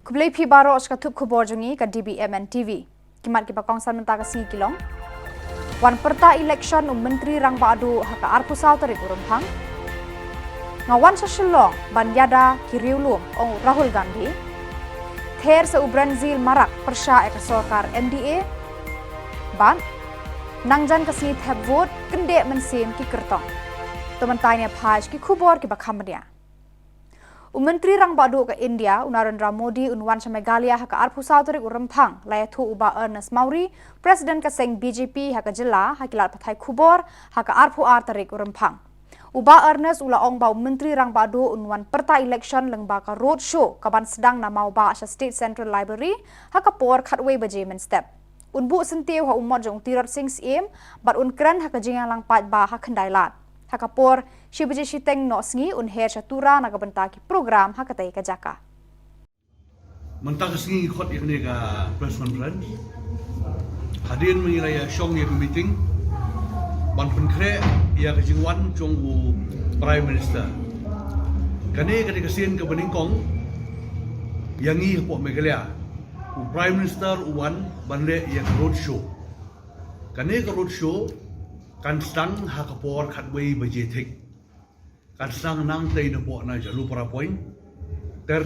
Kublai pi baro ska thup khubor jungi ka DBMN TV. Kimat ki pakong san menta ka singi kilong. Wan perta election menteri rang badu haka arpu sau tarik urumhang. Ngawan sa Shillong banyada kiriulum ong Rahul Gandhi. Ther sa Ubranzil marak persya eka sorkar MDA. Ban nangjan ka singi thep vote kende mensim ki kertong. Tementainya phaj ki khubor ki bakhamdia. Menteri rang badu ke India, Narendra Modi unwan sa Meghalaya haka arpu sau tarik urempang layathu uba Ernest Mauri, Presiden kaseng BJP haka jela hakilat pathai khubor haka arpu tarik urempang. Uba Ernest ula ong bau Menteri rang badu unwan perta election lengba ka road show kaban sedang nama uba sa State Central Library haka por khatway bajemen step. Unbu sentiu ha umot jong tirot sing sim, bat unkran haka jingang lang pat ba hakandai lat. Hakapor, sibaje siteng no sngi unher chatura nagabantaki program hakatai ka jaka. Mentang sngi khot yakni ka press conference. Hadirin mengiraya syong ya meeting. Ban penkre ya ka jingwan chong u Prime Minister. Kane ka dikasin ka beningkong yangi po Meghalaya. U Prime Minister uwan banle ya road show. Kane ka road show kan stang hakapor khatway bajetik kan stang nang tei na po na jalu para point ter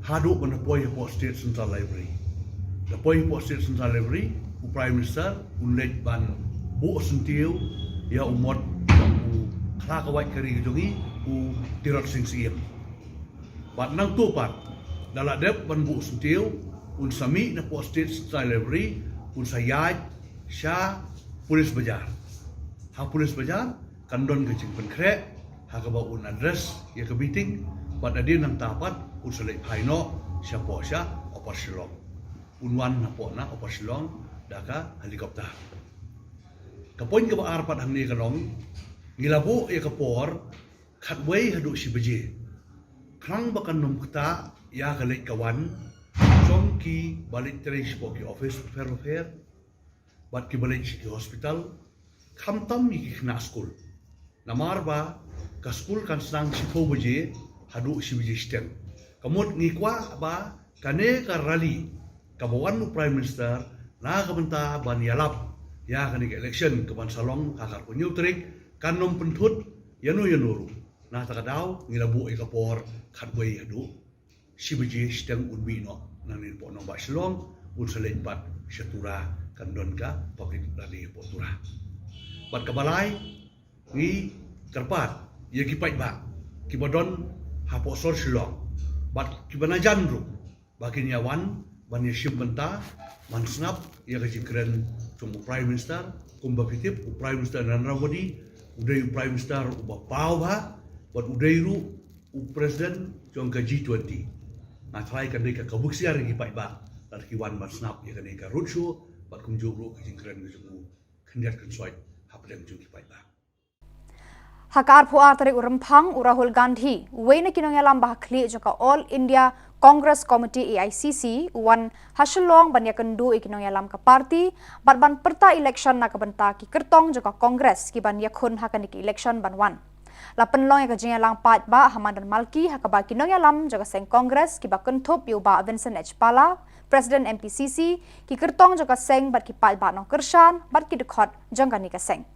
hadu ban poi po State Central Library the poi po State Central Library u Prime Minister unlet ban bu sentiu ya umot u khlakawai kari jongi u tirot sing siem bat nang tu pat dala dep ban bu sentiu un sami na po State Central Library un sayaj sha Polis Bajar. Ha Polis Bajar kandon ke jing penkre ha ka ba un address ya ke meeting bat adin nang tapat un selek haino siapa sya opar Shillong. Unwan na po na opar Shillong daka helikopter. Kapoin ke ba arpat hang ni kalong ngilabu ya ke por khatway hadu si baje. Krang bakan nom kta ya ka lek kawan jongki balik transport ki office fair bat ki balik ki hospital khamtam ki khna school namar ba ka school kan sang sipho baje hadu si baje stem kamut ngikwa ba kane ka rally ka bawan Prime Minister na ka benta ban yalap ya kani election ka ban salong ka kar punyu trik kanom pentut yanu na takadaw ngilabu ka por khatway hadu si baje stem unbi no nanin po no ba Shillong un selen pat syatura kandon ka public rally potura bat kabalai ngi terpat ya kipai ba kibadon hapo sor Shillong bat kibanajan ru bakin yawan ban yashim benta man snap ya kajikren tum Prime Minister kumba pitip Prime Minister Narendra Modi udai Prime Minister uba pau ba bat udai ru Presiden jong ka G20 ngatlai kan ka kabuksiar kipai ba lar kiwan man snap ya kan ka roadshow bat kumjung ru kajingkren ngejumu kendiat kensoi hapdem juki paita Hakar puar tarik urempang Rahul Gandhi wena kinong yalam bahakli joka All India Congress Committee AICC wan Shillong ban yakendu ikinong yalam ka party bat ban perta election na kabenta ki kertong joka Congress ki ban yakun hakan ki election ban wan lapen long ya kajing yalang pat ba Hamadan Malki hakaba kinong yalam joka seng Congress ki ba kentup yu ba Vincent H Pala Presiden MPCC ki kertong joka seng bat ki pat ba nong kershan bat ki dekhot jangani ka seng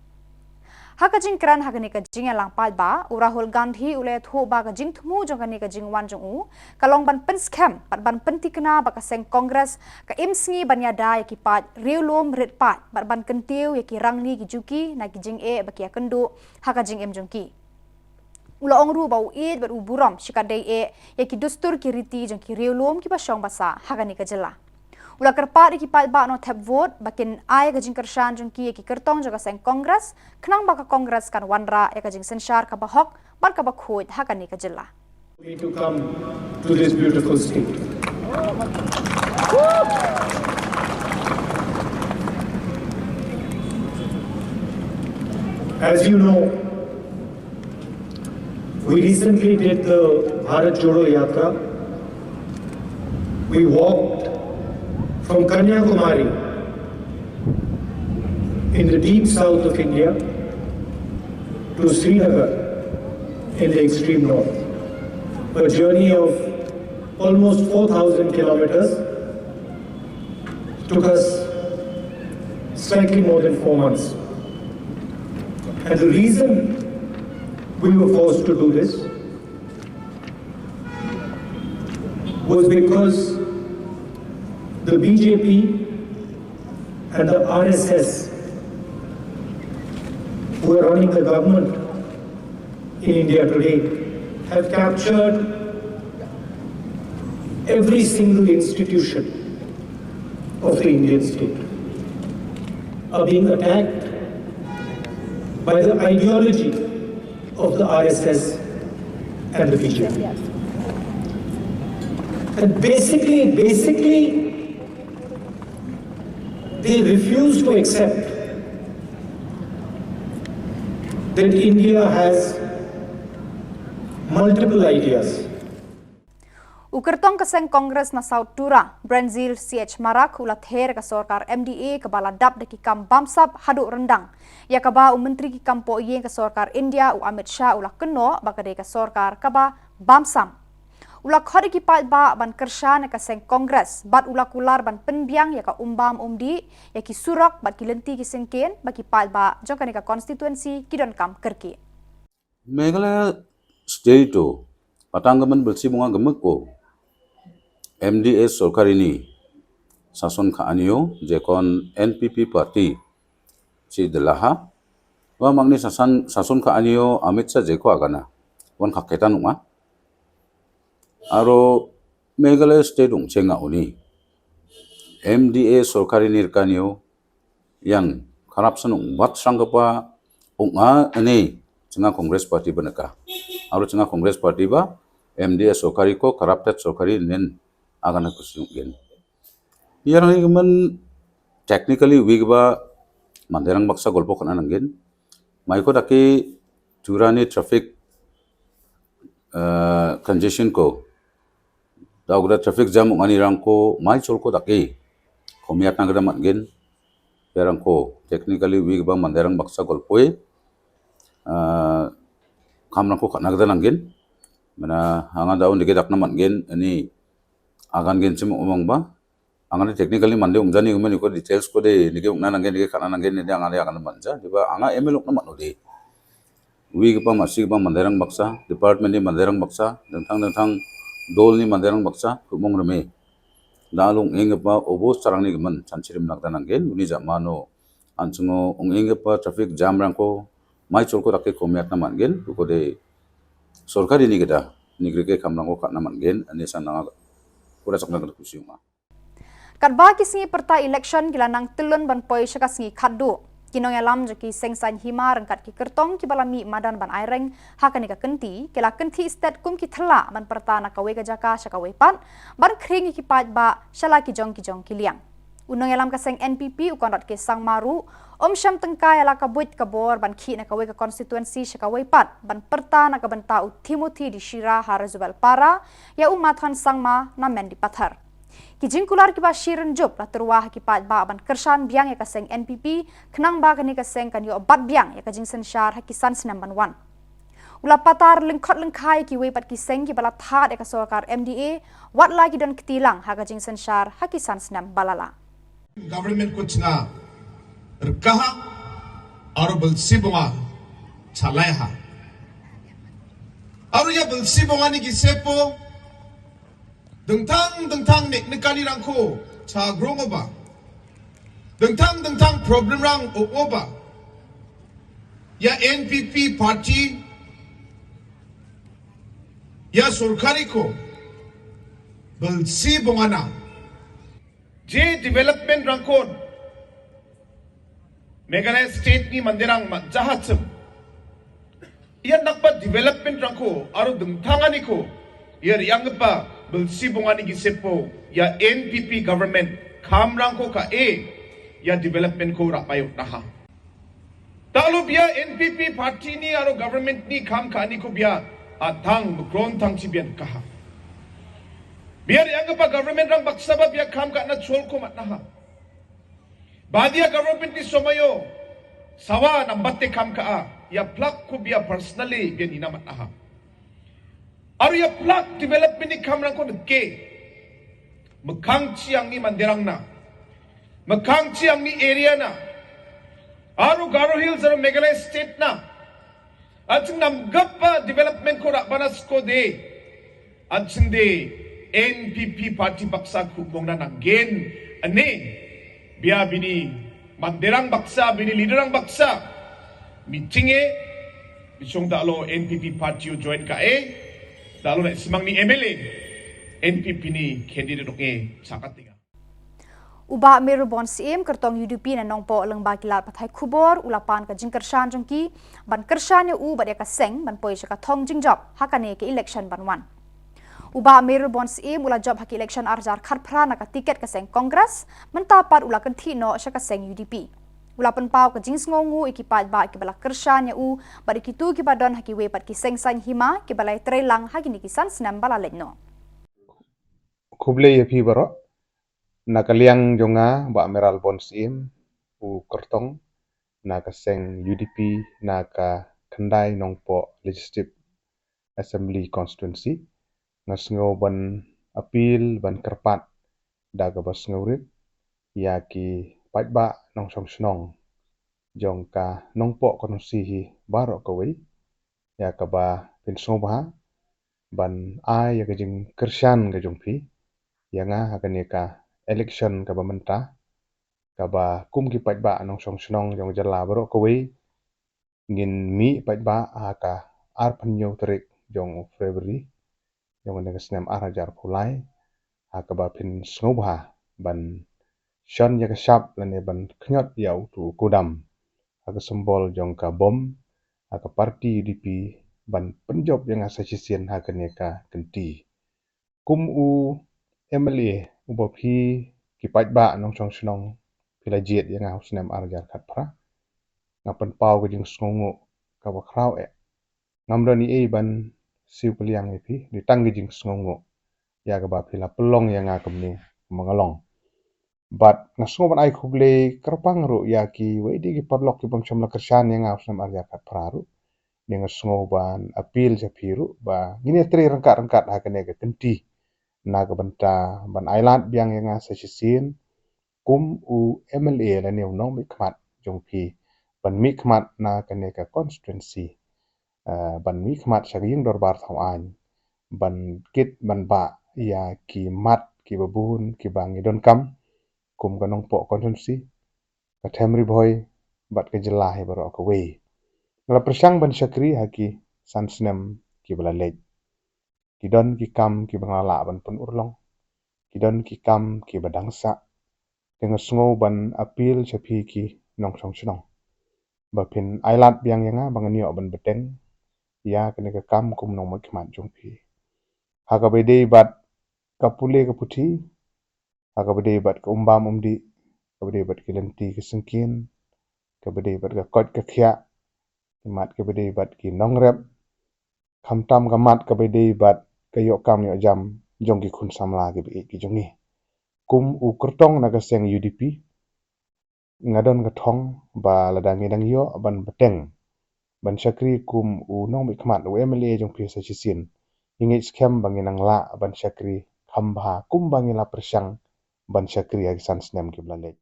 haka jing kran haka ni ka jing lang pat ba Rahul Gandhi ule thu ba ka jing thumu jangani ka jing wan jong u kalong ban pen scam bat ban pentikna ba ka seng Congress ka imsngi ban yada ya ki pat riulum red pat bat ban kentiu ya ki rangni ki juki na ki jing e ba ki akendu haka jing em jongki ula ongru bau id ber uburam shikadai e ya ki dustur ki riti jang ki riulum ki basyong basa hagani ka jela ula kerpat ki pat ba no tap vote bakin ai ka jing kershan jang ki kertong jaga seng Congress knang ba ka Congress kan wanra ya ka jing senshar ka bahok bar ka ba khoi hagani ka jela to come to this beautiful state as you know we recently did the Bharat Jodo Yatra. We walked from Kanyakumari in the deep south of India to Srinagar in the extreme north. A journey of almost 4,000 kilometers. Took us slightly more than 4 months. And the reason we were forced to do this was because the BJP and the RSS who are running the government in India today have captured every single institution of the Indian state, are being attacked by the ideology of the RSS and the BJP. And basically, they refuse to accept that India has multiple ideas. Ukertong kaseng Kongres na South Tura, Brazil CH Marak ulat her ka sorkar MDA ke baladap de kikam bamsap haduk rendang. Ya kaba menteri kikam po yen ka sorkar India u Amit Shah ulah keno bakade ka sorkar kaba bamsam. Ulah khode ki ba ban kersha na kaseng Kongres bat ulah kular ban penbiang ya ka umbam umdi ya ki surak bat ki lenti ki sengken baki ba jongkane ka konstituensi kidon kam kerki. Meghalaya state patanggaman bersih bunga gemek ko MDA सरकार ini sason kaanio jekon NPP party si delaha wa mangni sason kaanio Amit Shah jeko agana wan kaketan uma aro Meghalaya state chenga uni MDA सरकार ini kanio yang corruption wat sanggapa unga ini cenga Congress party beneka aro cenga Congress party ba MDA सरकार ko corrupted सरकार nen agana kusungin. Yang ini kemen technically wigba manderang baksa golpo kana nangin. Maiko daki curani traffic congestion ko. Daugra traffic jam ngani rangko mai cholko daki komiat nagada mangin. Yarangko technically wigba manderang baksa golpoi kamrangko kana nagada nangin. Mana hanga daun digedak na mangin ini agan gen cuma umang ba angan technically mande umjani umen ko details ko de nige ungna nangen nige kana nangen de angan agan manja diba anga emelok na manu de wi pa masig ba manderang baksa department ni manderang baksa dentang dol ni manderang baksa kumong reme dalung eng pa obos sarang ni gemen chanchirim nagda nangen uni jamano anchungo eng pa traffic jam rang ko mai chol ko rakke komiat na mangen ko de सरकारी ni geda nigre ke kamrang ko kana mangen ani sananga Kuda sok nagad kusyuma. Kadba kisingi perta election gilanang telun ban poi syaka singi khaddu. Kinong alam jaki sengsan hima rengkat ki kertong ki balami madan ban aireng hakani ka kenti kela kenti state kum ki thela ban perta na kawe ka jaka syaka wepat ban khring ki paj ba shala ki jong ki liang. Unong alam ka seng NPP ukonrat ke sang maru syam tengkai ala kabut kabor ban ki na kawe ka konstituensi syaka wepat ban perta na ka benta Timothy di Shira Harazubal Para ya umathan sangma na men di pathar. Ki jingkular ki ba shiren job la terwah ki paj ba ban kersan biang ya ka seng NPP kenang ba kani ka seng kan yo bat biang ya ka jingsen shar hakisan senam ban wan. Ula patar lengkot lengkai ki wepat ki seng ki bala that ya ka sorkar MDA wat lagi don ketilang ha ka jingsen shar hakisan senam balala. Government ko chinga rkaha aro balsi bunga chalaiha aro ya balsi bunga ni gisepo dengtang neknikani rangko cha grongoba dengtang problem rang oba ya NPP party ya सरकारी ko balsi bunga na je development rangkon Meghalaya state ni mandirang jahatsem iyan nakpa development rangko aro dengtangani ko iyar yang pa belsi bongani gisepo ya NPP government kamrang ko ka ya development ko rapayok naha talo biya NPP party ni aro government ni kam kani ko biya atang kron tang sibian kaha biar yang pa government rang baksaba biya kam ka na chol ko mat naha Badia government ni somayo sawa nambate kam ka ya plak ko biya personally biya ninamat aha Aru ya plot development ni kamrang ko ke. Makang chiang ni mandirang na. Makang chiang ni area na. Aru Garo Hills aru Meghalaya state na. At sing namgapa development ko banas ko de. At sing de NPP party baksa kubong na nanggen. Ane. Biya bini mandirang baksa, bini liderang baksa. Meeting bisong dalo NPP party join ka dalo na semang ni MLA NPP ni candidate sakat tinga. Uba meru bon sim kertong UDP na nong po lang bakilat patay kubor ulapan ka jingkershan jongki ban kershan ya u badya ka seng ban poi ka thong jingjop hakane ke election ban wan. Uba meru bon sim ula job hak election arjar kharphra na ka tiket ka seng kongres mentapat ula kan thino sya ka seng UDP. Ulapan pau ka jings ngongu ikipat ba ikibala kershan ya u bad ikitu kibadon haki we pat ki seng sang hima kibalai trelang hagini kisan snam bala letno. Kuble ye pi baro nakaliang jonga ba meral bonsim u kertong nakaseng UDP naka kendai nongpo legislative assembly constituency ngasngo ban appeal ban kerpat daga bas ngaurit yaki pajba nong song snong jongka nongpo konsihi baro kawai yakaba pinsobha ban ai yakajing kershan ga jongpi yanga hakaneka election ka bamenta ka ba kum ki pajba nong song snong jong jala baro kawai ngin mi pajba aka ar panyo terik jong February jong ne snem arajar pulai aka ba pin snobha ban shan ya shap lane ban knyot yau tu kudam aka sembol jong ka bom aka parti UDP ban penjob yang asa sisien hakaneka kenti kum u MLA ubopi kipat ba nong song snong pilajet yang haus nem arjar kat pra ngapan pau ke jing sngongo ka ba krau ngamdoni ban siu peliang epi ditang ke jing sngongo ya ka ba pila pelong yang akamni mangalong but ngasngo ban ai khuble kerpang ru ya ki wedi ki padlok ki bangsham la kersan yang haus nem arjar kat pra ru dengan sngo ban appeal japiru ba ngine tri rangkat-rangkat hakane ke kenti naga banta ban island biang yang sa sisin kum u MLA la ne nong mikmat jongpi ban mikmat na kaneka constituency ban mikmat saging dorbar thawan ban kit ban ba ya ki mat ki babun ki bangi don kam kum kanong po constituency ka temri boy bat ke jelah he baro ka we la persang ban sakri haki sansnem ki balalej kidon ki kam ki bangala ban pun urlong kidon ki kam ki badangsa dengan sngo ban appeal chapi ki nong song snong bapin ailat biang yanga banganio ban beteng ya kene ka kam kum nong makmat jongpi haga bede bat kapule kaputi haga bede bat ka umbam umdi ka bede bat kilenti ki sengkin ka bede bat ka kot ka khya mat ka bede bat ki nongrep khamtam ka mat ka bede bat kayo kam yo jam jongki khun samla ki jongi kum u kertong naga seng UDP ngadon gathong ba ladangi dang yo ban beteng ban sakri kum u nong bi khmat u MLA jongpi sa chisin ingi scam banginang la ban sakri khamba kum bangila persang ban sakri ag sansnem ki blale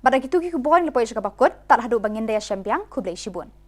Pada kitu ki kuboin lepoy ka bakut tak hadu bangin daya syampiang kublai shibun.